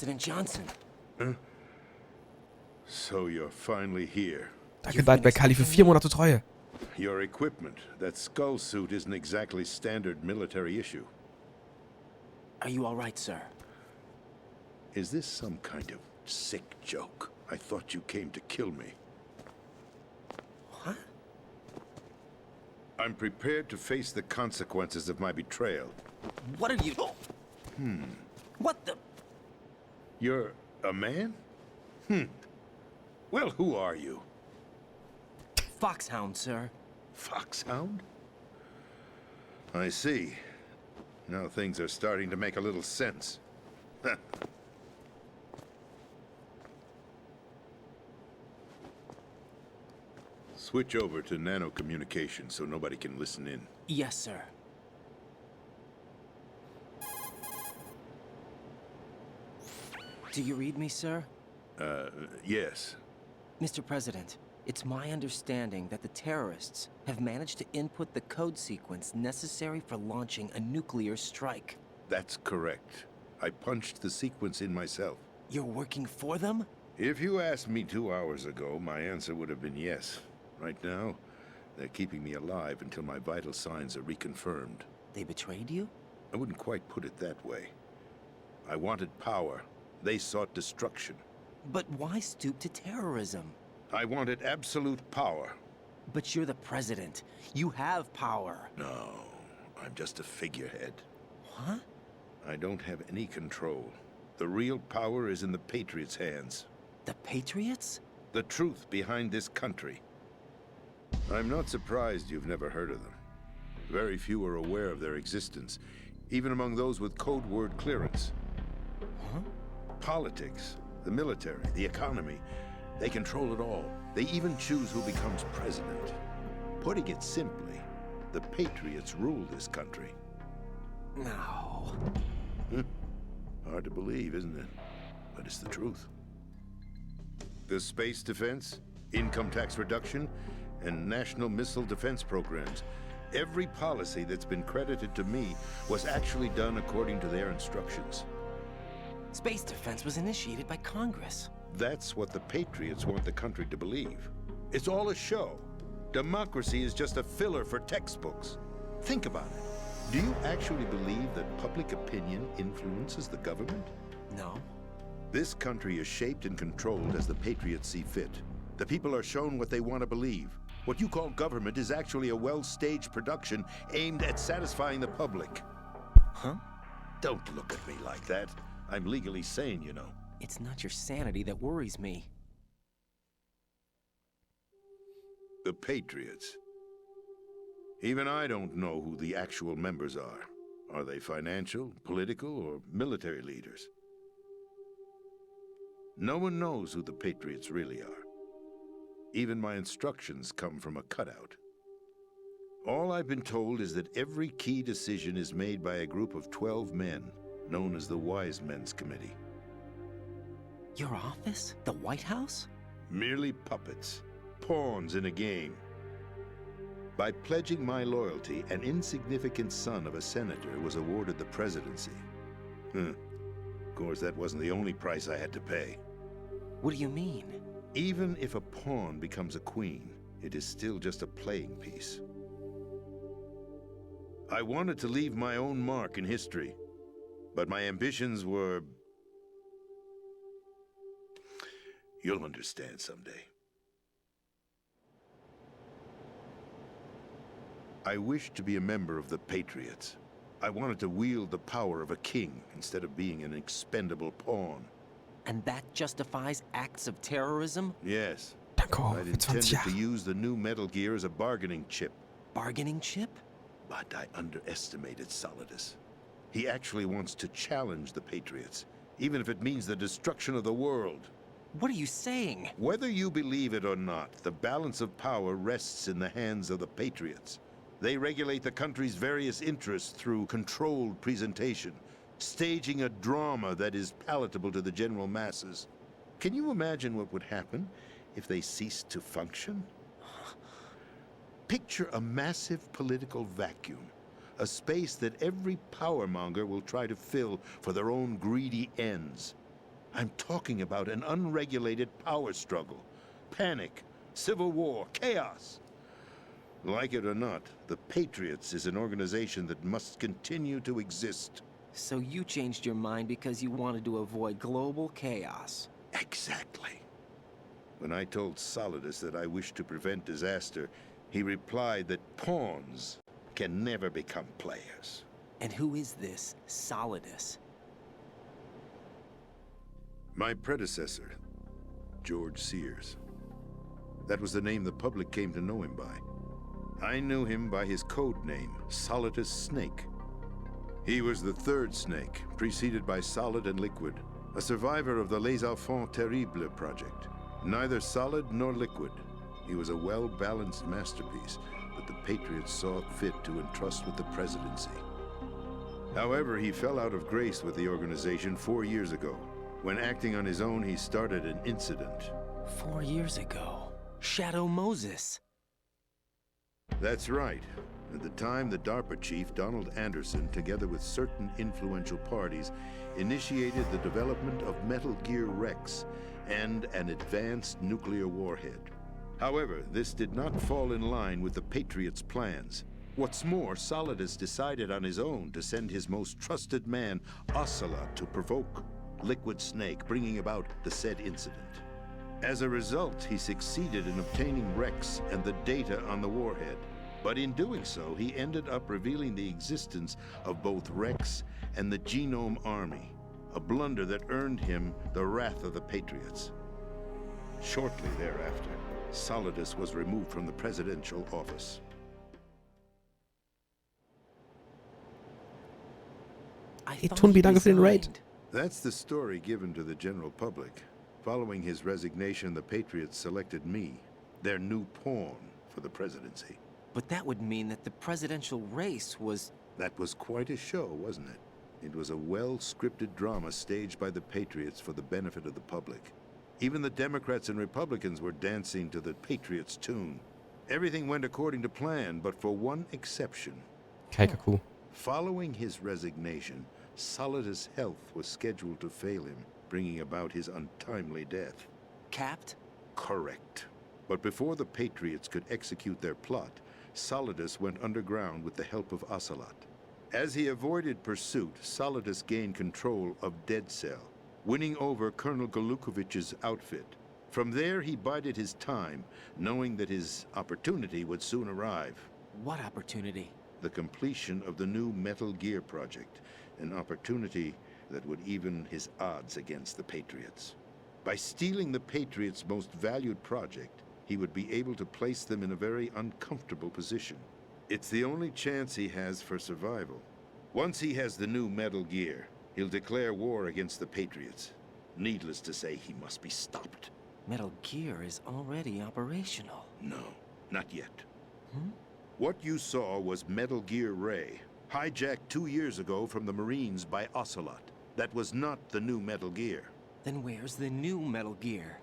President Johnson. So you're finally here. Danke, bald bei Kali für 4 Monate Treue. Your equipment, that skull suit isn't exactly standard military issue. Are you all right, sir? Is this some kind of sick joke? I thought you came to kill me. What? I'm prepared to face the consequences of my betrayal. What are you... What the... You're a man? Well, who are you? Foxhound, sir. Foxhound? I see. Now things are starting to make a little sense. Switch over to nano-communication so nobody can listen in. Yes, sir. Do you read me, sir? Yes. Mr. President, it's my understanding that the terrorists have managed to input the code sequence necessary for launching a nuclear strike. That's correct. I punched the sequence in myself. You're working for them? If you asked me 2 hours ago, my answer would have been yes. Right now, they're keeping me alive until my vital signs are reconfirmed. They betrayed you? I wouldn't quite put it that way. I wanted power. They sought destruction. But why stoop to terrorism? I wanted absolute power. But you're the president. You have power. No, I'm just a figurehead. What? I don't have any control. The real power is in the Patriots' hands. The Patriots? The truth behind this country. I'm not surprised you've never heard of them. Very few are aware of their existence, even among those with code word clearance. Huh? Politics, the military, the economy, they control it all. They even choose who becomes president. Putting it simply, the Patriots rule this country. No. Hard to believe, isn't it? But it's the truth. The space defense, income tax reduction, and national missile defense programs. Every policy that's been credited to me was actually done according to their instructions. Space defense was initiated by Congress. That's what the Patriots want the country to believe. It's all a show. Democracy is just a filler for textbooks. Think about it. Do you actually believe that public opinion influences the government? No. This country is shaped and controlled as the Patriots see fit. The people are shown what they want to believe. What you call government is actually a well-staged production aimed at satisfying the public. Huh? Don't look at me like that. I'm legally sane, you know. It's not your sanity that worries me. The Patriots. Even I don't know who the actual members are. Are they financial, political, or military leaders? No one knows who the Patriots really are. Even my instructions come from a cutout. All I've been told is that every key decision is made by a group of 12 men, known as the Wise Men's Committee. Your office? The White House? Merely puppets, pawns in a game. By pledging my loyalty, an insignificant son of a senator was awarded the presidency. Of course, that wasn't the only price I had to pay. What do you mean? Even if a pawn becomes a queen, it is still just a playing piece. I wanted to leave my own mark in history, but my ambitions were... You'll understand someday. I wished to be a member of the Patriots. I wanted to wield the power of a king instead of being an expendable pawn. And that justifies acts of terrorism? Yes. Danke, I'd für 20 intended to Jahre. use the new Metal Gear as a bargaining chip, Bargaining chip? but I underestimated Solidus. He actually wants to challenge the Patriots, even if it means the destruction of the world. What are you saying? Whether you believe it or not, the balance of power rests in the hands of the Patriots. They regulate the country's various interests through controlled presentation, staging a drama that is palatable to the general masses. Can you imagine what would happen if they ceased to function? Picture a massive political vacuum, a space that every powermonger will try to fill for their own greedy ends. I'm talking about an unregulated power struggle. Panic, civil war, chaos. Like it or not, the Patriots is an organization that must continue to exist. So you changed your mind because you wanted to avoid global chaos. Exactly. When I told Solidus that I wished to prevent disaster, he replied that pawns can never become players. And who is this Solidus? My predecessor, George Sears. That was the name the public came to know him by. I knew him by his code name, Solidus Snake. He was the third snake, preceded by Solid and Liquid, a survivor of the Les Enfants Terribles project. Neither solid nor liquid, he was a well-balanced masterpiece that the Patriots saw fit to entrust with the presidency. However, he fell out of grace with the organization 4 years ago. When acting on his own, he started an incident. 4 years ago. Shadow Moses. That's right. At the time, the DARPA chief, Donald Anderson, together with certain influential parties, initiated the development of Metal Gear Rex and an advanced nuclear warhead. However, this did not fall in line with the Patriots' plans. What's more, Solidus decided on his own to send his most trusted man, Ocelot, to provoke Liquid Snake, bringing about the said incident. As a result, he succeeded in obtaining Rex and the data on the warhead. But in doing so, he ended up revealing the existence of both Rex and the Genome Army, a blunder that earned him the wrath of the Patriots. Shortly thereafter, Solidus was removed from the presidential office. Tunbi, danke für den Raid. That's the story given to the general public. Following his resignation, the Patriots selected me, their new pawn, for the presidency. But that would mean that the presidential race was... That was quite a show, wasn't it? It was a well-scripted drama staged by the Patriots for the benefit of the public. Even the Democrats and Republicans were dancing to the Patriots' tune. Everything went according to plan, but for one exception. Kaikaku. Following his resignation, Solidus' health was scheduled to fail him, bringing about his untimely death. Capped? Correct. But before the Patriots could execute their plot, Solidus went underground with the help of Ocelot. As he avoided pursuit, Solidus gained control of Dead Cell, winning over Colonel Golukovich's outfit. From there, he bided his time, knowing that his opportunity would soon arrive. What opportunity? The completion of the new Metal Gear project, an opportunity that would even his odds against the Patriots. By stealing the Patriots' most valued project, he would be able to place them in a very uncomfortable position. It's the only chance he has for survival. Once he has the new Metal Gear, he'll declare war against the Patriots. Needless to say, he must be stopped. Metal Gear is already operational. No, not yet. Hmm? What you saw was Metal Gear Ray, hijacked 2 years ago from the Marines by Ocelot. That was not the new Metal Gear. Then where's the new Metal Gear?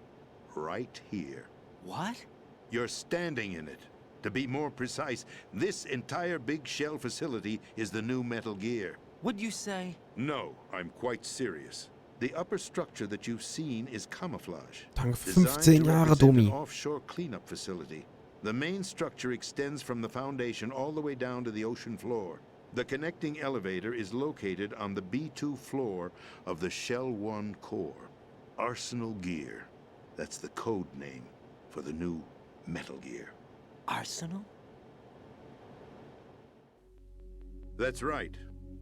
Right here. What? You're standing in it. To be more precise, this entire big shell facility is the new Metal Gear. What'd you say? No, I'm quite serious. The upper structure that you've seen is camouflage. Danke für Designed 15 to Jahre, represent an Domi. offshore cleanup facility. The main structure extends from the foundation all the way down to the ocean floor. The connecting elevator is located on the B2 floor of the Shell 1 core. Arsenal Gear. That's the code name for the new Metal Gear. Arsenal? That's right.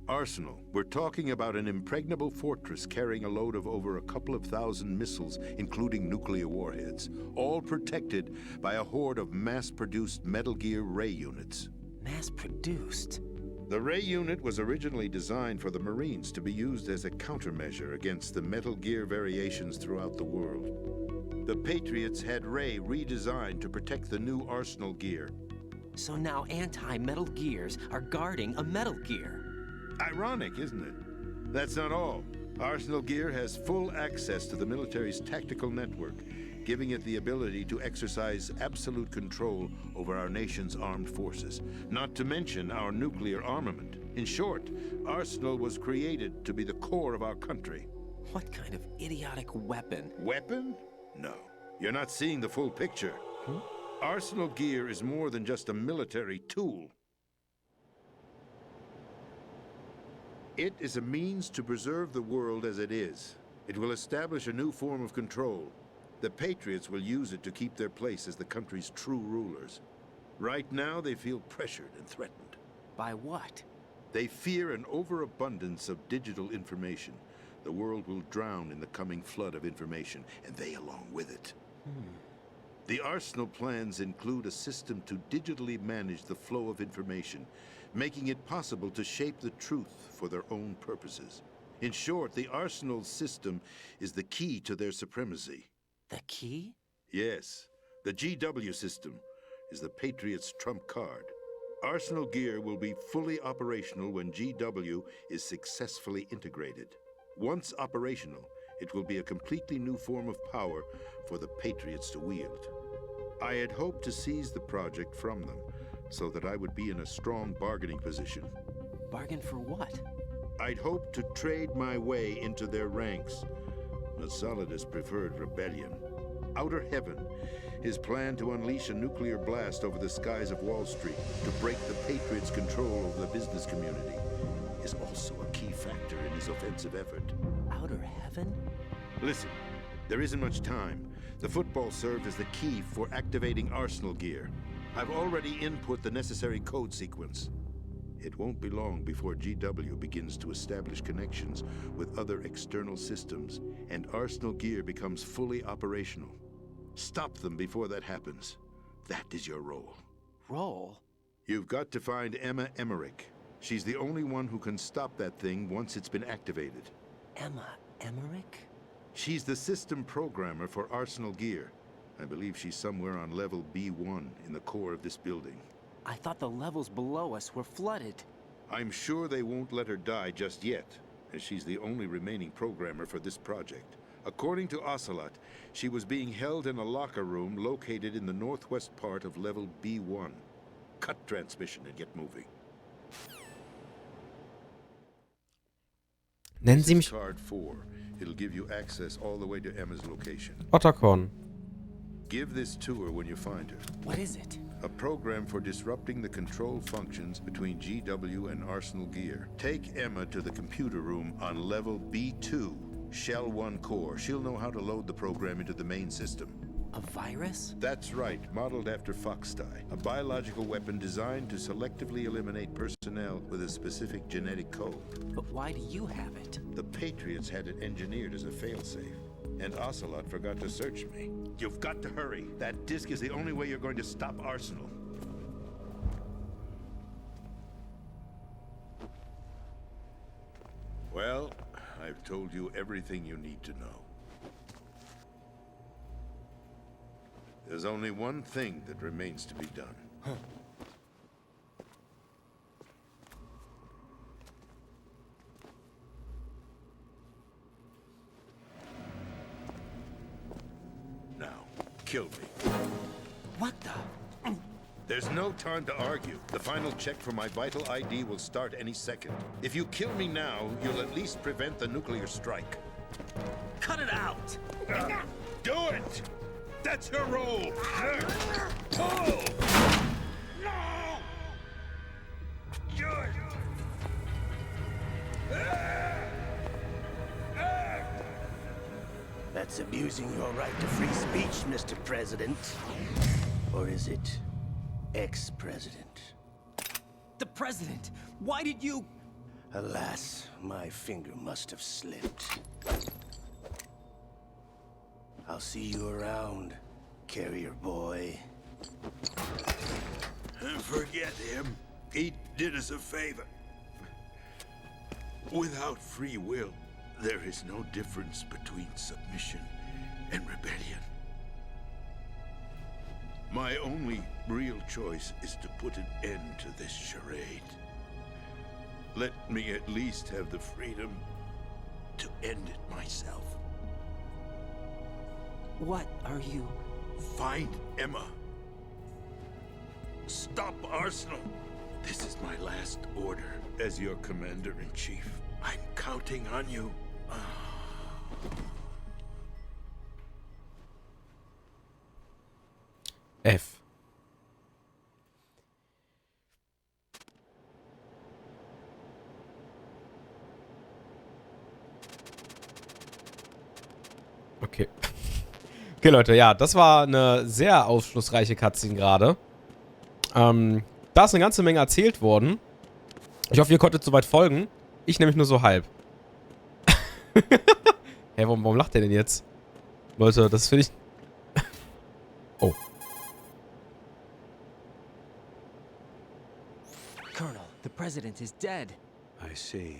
Arsenal. We're talking about an impregnable fortress carrying a load of over a couple of thousand missiles, including nuclear warheads, all protected by a horde of mass-produced Metal Gear Ray units. Mass-produced? The Ray unit was originally designed for the Marines to be used as a countermeasure against the Metal Gear variations throughout the world. The Patriots had Ray redesigned to protect the new Arsenal Gear. So now anti-Metal Gears are guarding a Metal Gear. Ironic, isn't it? That's not all. Arsenal Gear has full access to the military's tactical network, giving it the ability to exercise absolute control over our nation's armed forces, not to mention our nuclear armament. In short, Arsenal was created to be the core of our country. What kind of idiotic weapon? Weapon? No. You're not seeing the full picture. Arsenal gear is more than just a military tool. It is a means to preserve the world as it is. It will establish a new form of control. The Patriots will use it to keep their place as the country's true rulers. Right now, they feel pressured and threatened. By what? They fear an overabundance of digital information. The world will drown in the coming flood of information, and they along with it. The Arsenal plans include a system to digitally manage the flow of information, making it possible to shape the truth for their own purposes. In short, the Arsenal system is the key to their supremacy. The key? Yes, the GW system is the Patriots' trump card. Arsenal gear will be fully operational when GW is successfully integrated. Once operational, it will be a completely new form of power for the Patriots to wield. I had hoped to seize the project from them, so that I would be in a strong bargaining position. Bargain for what? I'd hoped to trade my way into their ranks, but Solidus preferred rebellion. Outer Heaven, his plan to unleash a nuclear blast over the skies of Wall Street to break the Patriots' control over the business community, is also a key factor in his offensive effort. Outer Heaven? Listen, there isn't much time. The football served as the key for activating Arsenal gear. I've already input the necessary code sequence. It won't be long before GW begins to establish connections with other external systems, and Arsenal gear becomes fully operational. Stop them before that happens. That is your role. Role? You've got to find Emma Emmerich. She's the only one who can stop that thing once it's been activated. Emma Emmerich? She's the system programmer for Arsenal gear. I believe she's somewhere on level B1 in the core of this building. I thought the levels below us were flooded. I'm sure they won't let her die just yet, as she's the only remaining programmer for this project. According to Ocelot, she was being held in a locker room located in the northwest part of level B1. Cut transmission and get moving. Nennen Sie mich Card 4. It'll give you access all the way to Emma's location. Otacon. Give this to her when you find her. What is it? A program for disrupting the control functions between GW and Arsenal gear. Take Emma to the computer room on level B2, Shell 1 core. She'll know how to load the program into the main system. A virus? That's right, modeled after Foxdie, a biological weapon designed to selectively eliminate personnel with a specific genetic code. But why do you have it? The Patriots had it engineered as a failsafe, and Ocelot forgot to search me. You've got to hurry. That disk is the only way you're going to stop Arsenal. Well, I've told you everything you need to know. There's only one thing that remains to be done. Now, kill me. What the? There's no time to argue. The final check for my vital ID will start any second. If you kill me now, you'll at least prevent the nuclear strike. Cut it out! Do it! That's your role! Pull! No! Do it! That's abusing your right to free speech, Mr. President. Or is it ex-president? The president! Why did you... Alas, my finger must have slipped. I'll see you around, carrier boy. Forget him. He did us a favor. Without free will, there is no difference between submission and rebellion. My only real choice is to put an end to this charade. Let me at least have the freedom to end it myself. What are you... Find Emma. Stop Arsenal. This is my last order as your commander-in-chief. I'm counting on you. F. Okay. Okay, Leute, ja, das war eine sehr aufschlussreiche Cutscene gerade. Da ist eine ganze Menge erzählt worden. Ich hoffe, ihr konntet soweit folgen. Ich nämlich nur so halb. Hä, warum lacht der denn jetzt? Leute, das finde ich... Oh. Colonel, the president is dead. I see.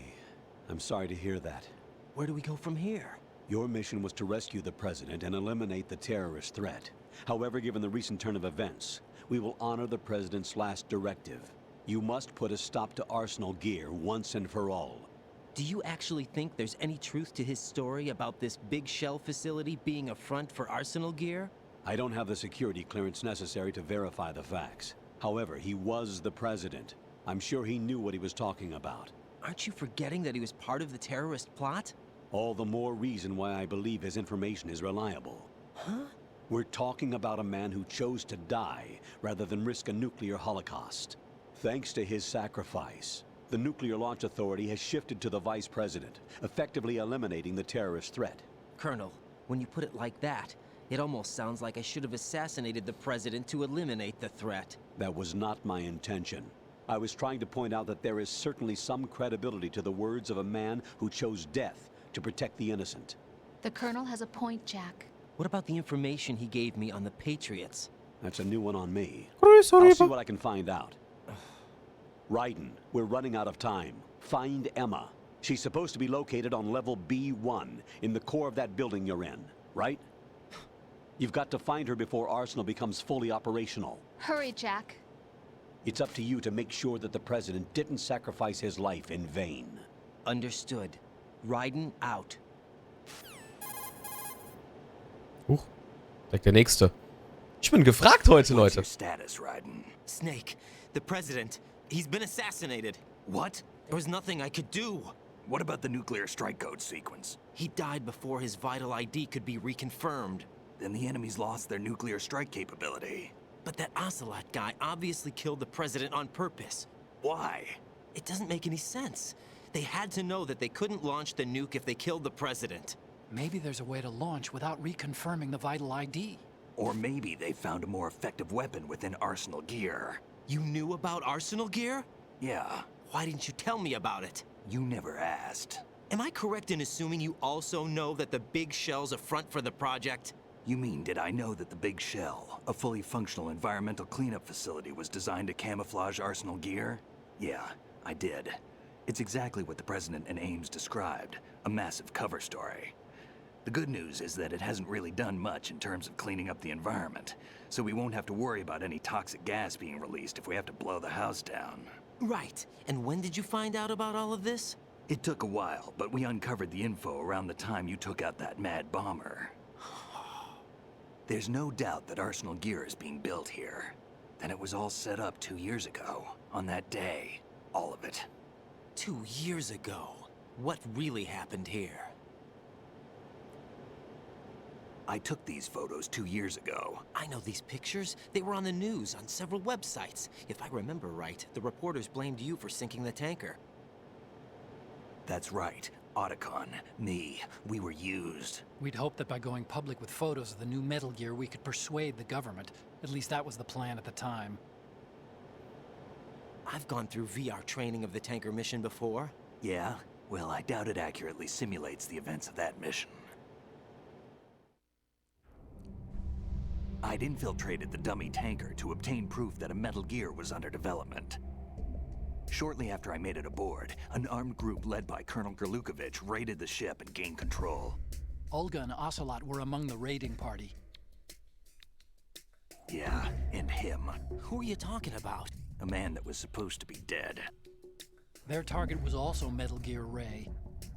I'm sorry to hear that. Where do we go from here? Your mission was to rescue the president and eliminate the terrorist threat. However, given the recent turn of events, we will honor the president's last directive. You must put a stop to Arsenal Gear once and for all. Do you actually think there's any truth to his story about this big shell facility being a front for Arsenal Gear? I don't have the security clearance necessary to verify the facts. However, he was the president. I'm sure he knew what he was talking about. Aren't you forgetting that he was part of the terrorist plot? All the more reason why I believe his information is reliable. Huh? We're talking about a man who chose to die rather than risk a nuclear holocaust. Thanks to his sacrifice, the Nuclear Launch Authority has shifted to the vice president, effectively eliminating the terrorist threat. Colonel, when you put it like that, it almost sounds like I should have assassinated the president to eliminate the threat. That was not my intention. I was trying to point out that there is certainly some credibility to the words of a man who chose death to protect the innocent. The Colonel has a point, Jack. What about the information he gave me on the Patriots? That's a new one on me. Sorry, I'll see what I can find out. Raiden, we're running out of time. Find Emma. She's supposed to be located on level B1, in the core of that building you're in, right? You've got to find her before Arsenal becomes fully operational. Hurry, Jack. It's up to you to make sure that the president didn't sacrifice his life in vain. Understood. Raiden out. Huch, direkt der nächste. Ich bin gefragt heute, What's Leute. your status, Raiden? Snake, the president, he's been assassinated. What? There was nothing I could do. What about the nuclear strike code sequence? He died before his vital ID could be reconfirmed. Then the enemy's lost their nuclear strike capability. But that Ocelot guy obviously killed the president on purpose. Why? It doesn't make any sense. They had to know that they couldn't launch the nuke if they killed the president. Maybe there's a way to launch without reconfirming the vital ID. Or maybe they found a more effective weapon within Arsenal Gear. You knew about Arsenal Gear? Yeah, Why didn't you tell me about it? you never asked. Am I correct in assuming you also know that the big shell's a front for the project? You mean, did I know that the Big Shell, a fully functional environmental cleanup facility, was designed to camouflage Arsenal Gear? Yeah, I did. It's exactly what the President and Ames described, a massive cover story. The good news is that it hasn't really done much in terms of cleaning up the environment, so we won't have to worry about any toxic gas being released if we have to blow the house down. Right. And when did you find out about all of this? It took a while, but we uncovered the info around the time you took out that mad bomber. There's no doubt that Arsenal Gear is being built here. And it was all set up 2 years ago, on that day. All of it. 2 years ago. What really happened here? I took these photos 2 years ago. I know these pictures. They were on the news, on several websites. If I remember right, the reporters blamed you for sinking the tanker. That's right. Otacon, me, we were used. We'd hoped that by going public with photos of the new Metal Gear, we could persuade the government. At least that was the plan at the time. I've gone through VR training of the tanker mission before. Yeah? Well, I doubt it accurately simulates the events of that mission. I'd infiltrated the dummy tanker to obtain proof that a Metal Gear was under development. Shortly after I made it aboard, an armed group led by Colonel Gerlukovich raided the ship and gained control. Olga and Ocelot were among the raiding party. Yeah, and him. Who are you talking about? A man that was supposed to be dead. Their target was also Metal Gear Ray.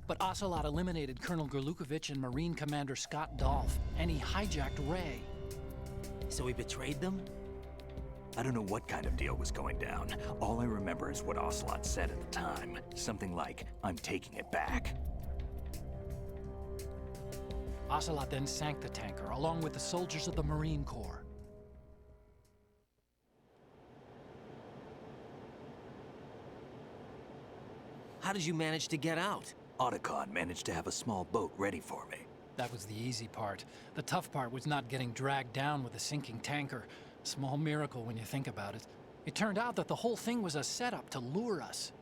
But Ocelot eliminated Colonel Gerlukovich and Marine Commander Scott Dolph, and he hijacked Ray. So he betrayed them? I don't know what kind of deal was going down. All I remember is what Ocelot said at the time. Something like, "I'm taking it back." Ocelot then sank the tanker, along with the soldiers of the Marine Corps. How did you manage to get out? Otacon managed to have a small boat ready for me. That was the easy part. The tough part was not getting dragged down with a sinking tanker. A small miracle when you think about it. It turned out that the whole thing was a setup to lure us.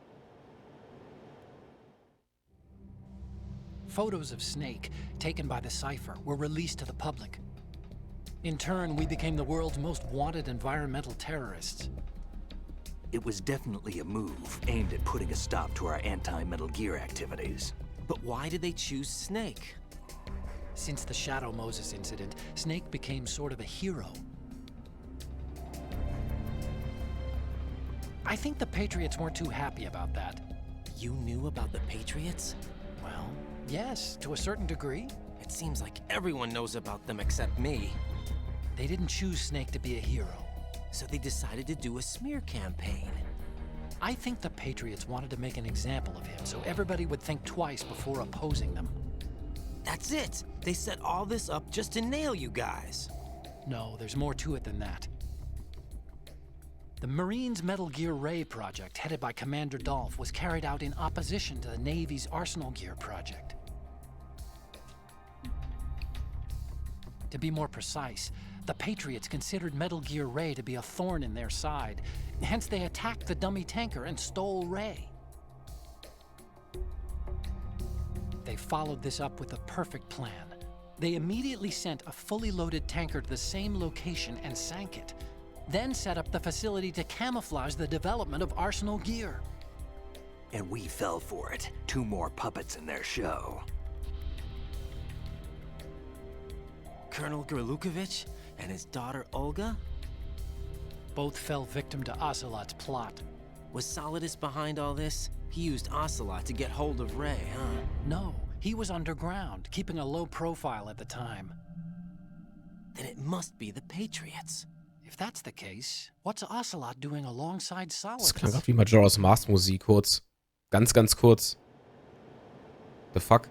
Photos of Snake, taken by the Cypher, were released to the public. In turn, we became the world's most wanted environmental terrorists. It was definitely a move aimed at putting a stop to our anti-Metal Gear activities. But why did they choose Snake? Since the Shadow Moses incident, Snake became sort of a hero. I think the Patriots weren't too happy about that. You knew about the Patriots? Well, yes, to a certain degree. It seems like everyone knows about them except me. They didn't choose Snake to be a hero. So they decided to do a smear campaign. I think the Patriots wanted to make an example of him so everybody would think twice before opposing them. That's it! They set all this up just to nail you guys. No, there's more to it than that. The Marines' Metal Gear Ray project, headed by Commander Dolph, was carried out in opposition to the Navy's Arsenal Gear project. To be more precise, the Patriots considered Metal Gear Ray to be a thorn in their side. Hence, they attacked the dummy tanker and stole Ray. They followed this up with a perfect plan. They immediately sent a fully loaded tanker to the same location and sank it. Then set up the facility to camouflage the development of Arsenal Gear. And we fell for it. 2 more puppets in their show. Colonel Gerlukovich and his daughter Olga? Both fell victim to Ocelot's plot. Was Solidus behind all this? He used Ocelot to get hold of Ray, huh? No, he was underground, keeping a low profile at the time. Then it must be the Patriots. If that's the case, what's Ocelot doing alongside Das klang Solidus? auch wie Majora's Mask Musik kurz. Ganz, ganz kurz. The fuck?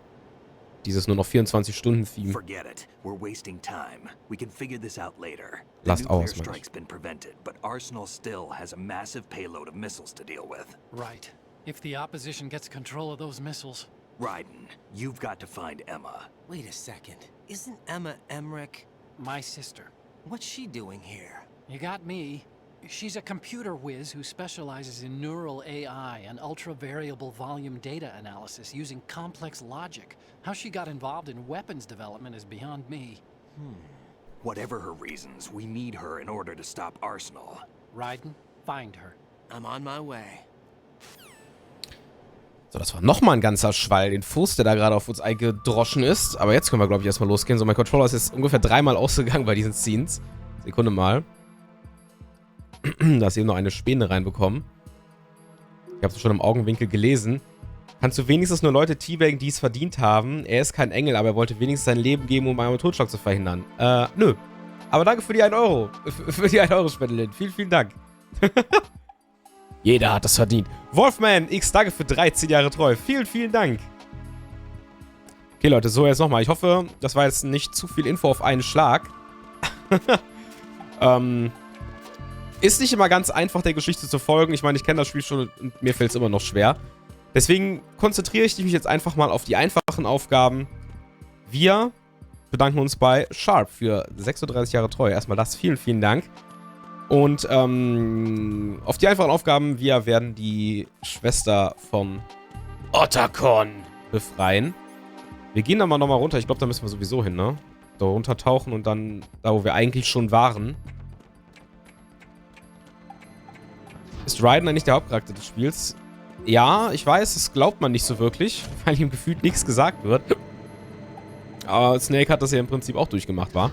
Dieses nur noch 24-Stunden-Theme. Forget it. We're wasting time. We can figure this out later. The Last nuclear hours, man. strike's been prevented, but Arsenal still has a massive payload of missiles to deal with. Right. If the opposition gets control of those missiles. Raiden, you've got to find Emma. Wait a second. Isn't Emma Emmerich? My sister. What's she doing here? You got me. She's a computer whiz who specializes in neural AI and ultra-variable volume data analysis using complex logic. How she got involved in weapons development is beyond me. Whatever her reasons, we need her in order to stop Arsenal. Raiden, find her. I'm on my way. So, das war nochmal ein ganzer Schwall, den Fuß, der da gerade auf uns eingedroschen ist. Aber jetzt können wir, glaube ich, erstmal losgehen. So, mein Controller ist jetzt ungefähr 3-mal ausgegangen bei diesen Scenes. Sekunde mal. Da ist eben noch eine Späne reinbekommen. Ich habe es schon im Augenwinkel gelesen. Kannst du wenigstens nur Leute teabaggen, die es verdient haben? Er ist kein Engel, aber er wollte wenigstens sein Leben geben, um einen Totschlag zu verhindern. Nö. Aber danke für die 1 Euro. Für die 1 Euro Spendelin. Vielen, vielen Dank. Jeder hat das verdient. Wolfman X, danke für 13 Jahre treu. Vielen, vielen Dank. Okay, Leute, so jetzt nochmal. Ich hoffe, das war jetzt nicht zu viel Info auf einen Schlag. Ist nicht immer ganz einfach, der Geschichte zu folgen. Ich meine, ich kenne das Spiel schon und mir fällt es immer noch schwer. Deswegen konzentriere ich mich jetzt einfach mal auf die einfachen Aufgaben. Wir bedanken uns bei Sharp für 36 Jahre Treue. Erstmal das, vielen, vielen Dank. Und auf die einfachen Aufgaben, wir werden die Schwester von Otacon befreien. Wir gehen dann mal nochmal runter. Ich glaube, da müssen wir sowieso hin, ne? Da runtertauchen und dann da, wo wir eigentlich schon waren. Ist Raiden eigentlich der Hauptcharakter des Spiels? Ja, ich weiß, das glaubt man nicht so wirklich, weil ihm gefühlt nichts gesagt wird. Aber Snake hat das ja im Prinzip auch durchgemacht, wa?